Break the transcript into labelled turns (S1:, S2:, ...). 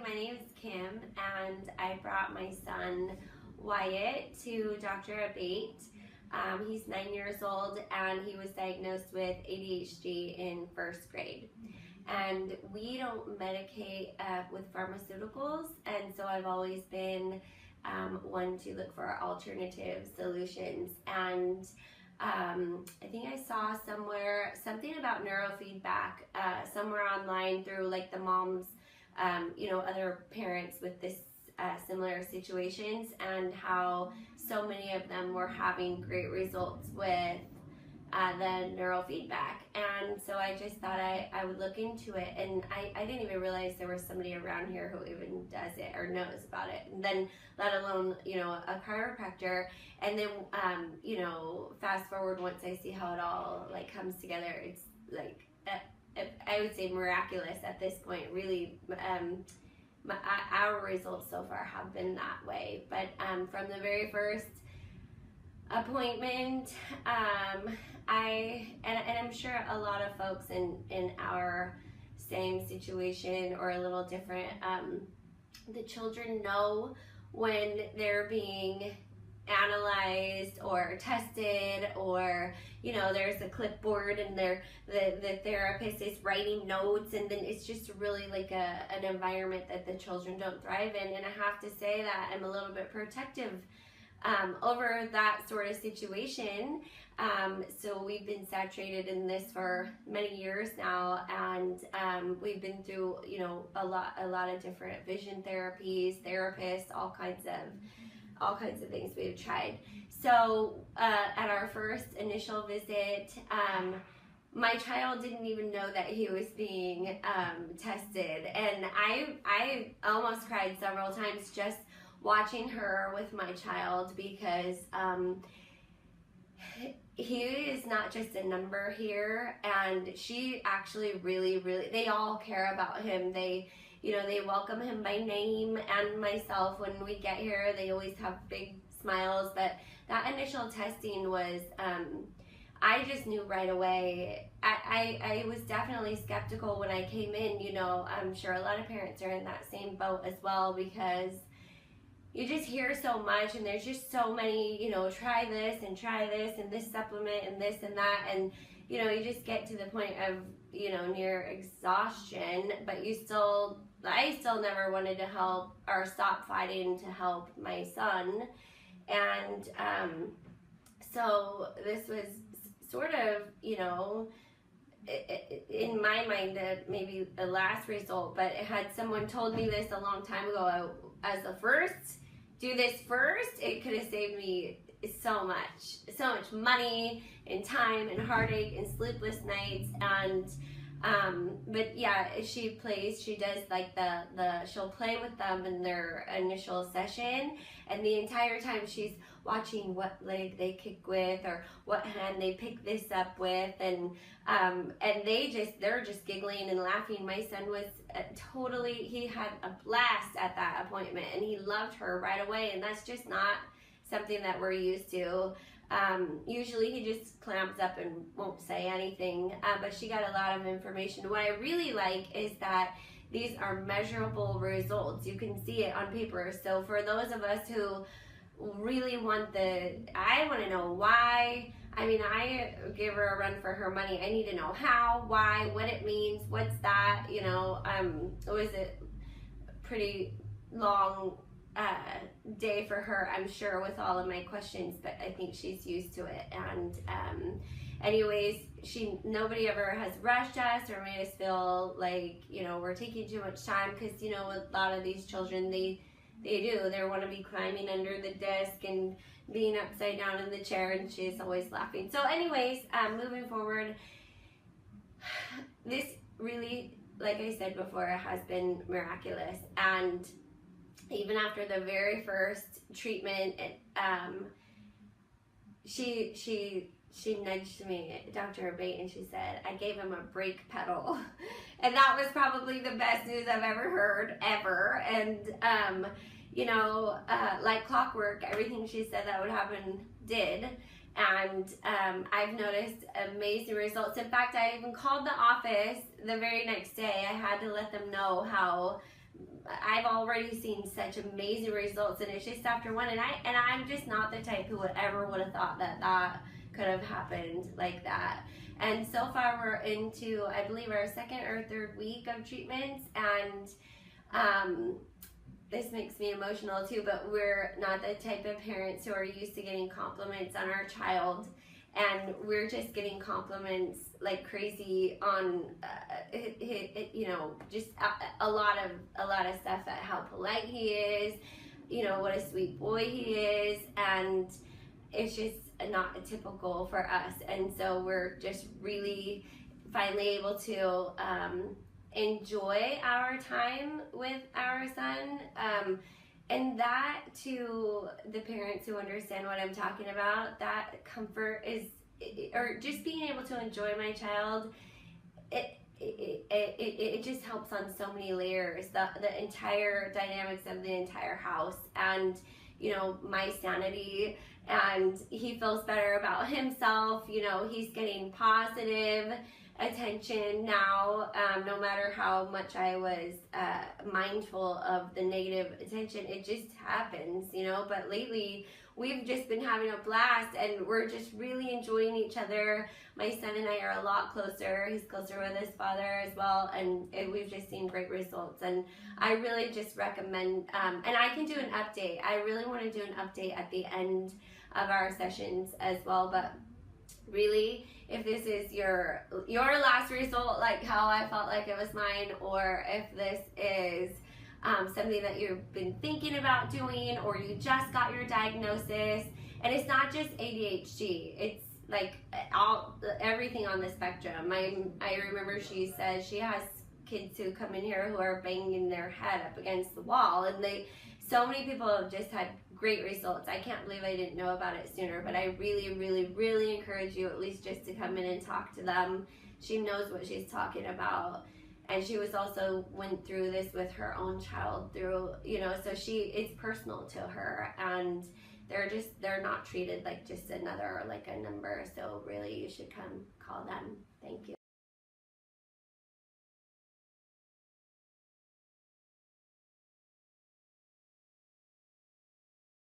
S1: my name is Kim, and I brought my son Wyatt to Dr. Abate. He's 9 years old, and he was diagnosed with ADHD in first grade. And we don't medicate with pharmaceuticals, and so I've always been one to look for alternative solutions. And I think I saw somewhere something about neurofeedback somewhere online through like the moms, other parents with this similar situations, and how so many of them were having great results with the neurofeedback. And so I just thought I would look into it, and I didn't even realize there was somebody around here who even does it or knows about it, and then let alone a chiropractor. And then fast forward, once I see how it all like comes together, it's like I would say miraculous at this point. Really, our results so far have been that way. But from the very first appointment, I'm sure a lot of folks in our same situation or a little different, the children know when they're being analyzed or tested, or there's a clipboard and the therapist is writing notes, and then it's just really like an environment that the children don't thrive in. And I have to say that I'm a little bit protective over that sort of situation. So we've been saturated in this for many years now, and we've been through a lot of different vision therapies, therapists, all kinds of things we've tried. So at our first initial visit, my child didn't even know that he was being tested, and I almost cried several times just watching her with my child, because he is not just a number here, and she actually really, they all care about him. They welcome him by name, and myself when we get here, they always have big smiles. But that initial testing was, I just knew right away. I was definitely skeptical when I came in. I'm sure a lot of parents are in that same boat as well, because you just hear so much, and there's just so many, try this and this supplement and this and that, and you just get to the point of near exhaustion. But I still never wanted to help or stop fighting to help my son. And so this was sort of in my mind maybe the last result, but had someone told me this a long time ago, as the first, do this first, it could have saved me so much money and time and heartache and sleepless nights. And but yeah, she does like she'll play with them in their initial session, and the entire time she's watching what leg they kick with or what hand they pick this up with, and they're just giggling and laughing. My son was he had a blast at that appointment, and he loved her right away, and that's just not something that we're used to. Usually he just clams up and won't say anything, but she got a lot of information. What I really like is that these are measurable results. You can see it on paper. So for those of us who really I want to know why. I mean, I give her a run for her money. I need to know how, why, what it means, what's that, it was a pretty long day for her, I'm sure, with all of my questions, but I think she's used to it. And anyways, nobody ever has rushed us or made us feel like we're taking too much time, because a lot of these children, they want to be climbing under the desk and being upside down in the chair, and she's always laughing. So anyways, moving forward, this really, like I said before, has been miraculous. And even after the very first treatment, she nudged me, Dr. Abate, and she said, I gave him a brake pedal. And that was probably the best news I've ever heard, ever. And, like clockwork, everything she said that would happen did. And I've noticed amazing results. In fact, I even called the office the very next day. I had to let them know how I've already seen such amazing results, and it's just after one, and I'm just not the type who would have thought that could have happened like that. And so far we're into, I believe, our second or third week of treatments, and this makes me emotional too, but we're not the type of parents who are used to getting compliments on our child, and we're just getting compliments like crazy on just a lot of stuff, at how polite he is, what a sweet boy he is, and it's just not typical for us. And so we're just really finally able to enjoy our time with our son, and that, to the parents who understand what I'm talking about, that comfort is, or just being able to enjoy my child, it just helps on so many layers, the entire dynamics of the entire house, and my sanity, and he feels better about himself. He's getting positive attention now, no matter how much I was mindful of the negative attention. It just happens, but lately we've just been having a blast, and we're just really enjoying each other. My son and I are a lot closer. He's closer with his father as well, and we've just seen great results. And I really just recommend, and I can do an update. I really want to do an update at the end of our sessions as well, but really, if this is your last result, like how I felt like it was mine, or if this is something that you've been thinking about doing, or you just got your diagnosis, and it's not just ADHD, it's like everything on the spectrum. I remember she said she has kids who come in here who are banging their head up against the wall, and so many people have just had great results. I can't believe I didn't know about it sooner, but I really, really, really encourage you at least just to come in and talk to them. She knows what she's talking about, and she was also went through this with her own child so it's personal to her, and they're not treated like just a number. So really, you should come call them. Thank you.